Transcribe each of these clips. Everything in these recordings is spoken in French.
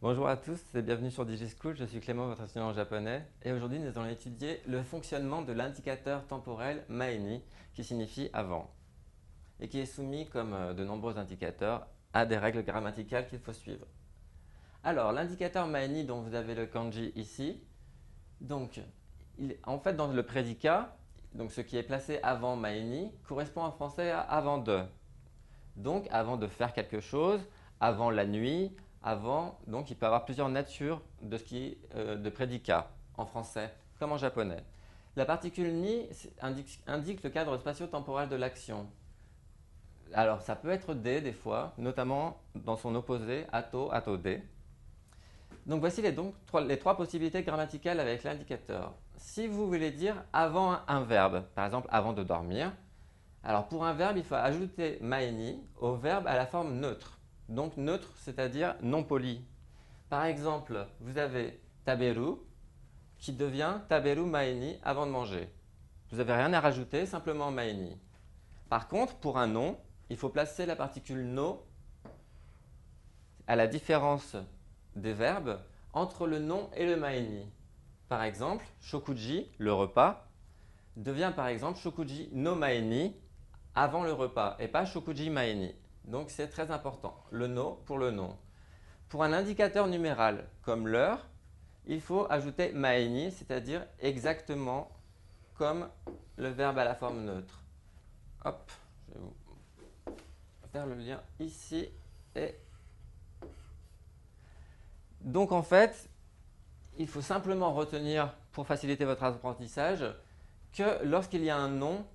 Bonjour à tous et bienvenue sur DigiSchool, je suis Clément, votre enseignant en japonais et aujourd'hui nous allons étudier le fonctionnement de l'indicateur temporel Maini qui signifie avant et qui est soumis comme de nombreux indicateurs à des règles grammaticales qu'il faut suivre. Alors l'indicateur Maini dont vous avez le kanji ici, donc en fait dans le prédicat, donc ce qui est placé avant Maini correspond en français à avant de. Donc avant de faire quelque chose, avant la nuit, avant, donc il peut y avoir plusieurs natures de prédicat en français comme en japonais. La particule ni indique le cadre spatio-temporel de l'action. Alors ça peut être D des fois, notamment dans son opposé, ato, ato-D. Donc voici les trois possibilités grammaticales avec l'indicateur. Si vous voulez dire avant un verbe, par exemple avant de dormir, alors pour un verbe, il faut ajouter maeni au verbe à la forme neutre. Donc neutre, c'est-à-dire non poli. Par exemple, vous avez taberu qui devient taberu maeni avant de manger. Vous n'avez rien à rajouter, simplement maeni. Par contre, pour un nom, il faut placer la particule no à la différence des verbes entre le nom et le maeni. Par exemple, shokuji, le repas, devient par exemple shokuji no maeni avant le repas et pas shokuji maeni. Donc c'est très important, le no pour le nom. Pour un indicateur numéral comme l'heure, il faut ajouter maeni, c'est-à-dire exactement comme le verbe à la forme neutre. Hop, je vais vous faire le lien ici. Et donc en fait, il faut simplement retenir, pour faciliter votre apprentissage, que lorsqu'il y a un nom,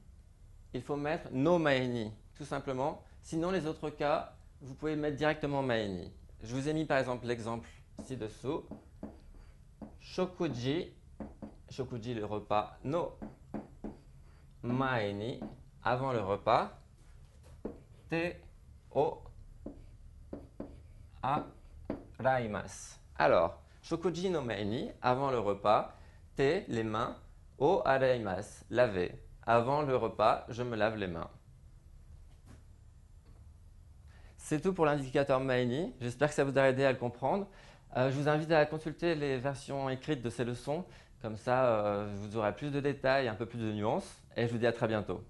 il faut mettre no maeni, tout simplement. Sinon, les autres cas, vous pouvez mettre directement maeni. Je vous ai mis par exemple l'exemple ci-dessous. Shokuji, shokuji le repas, no maeni, avant le repas, te o araimasu. Alors, shokuji no maeni, avant le repas, te, les mains, o araimasu, laver. Avant le repas, je me lave les mains. C'est tout pour l'indicateur Maini. J'espère que ça vous a aidé à le comprendre. Je vous invite à consulter les versions écrites de ces leçons. Comme ça, vous aurez plus de détails, un peu plus de nuances. Et je vous dis à très bientôt.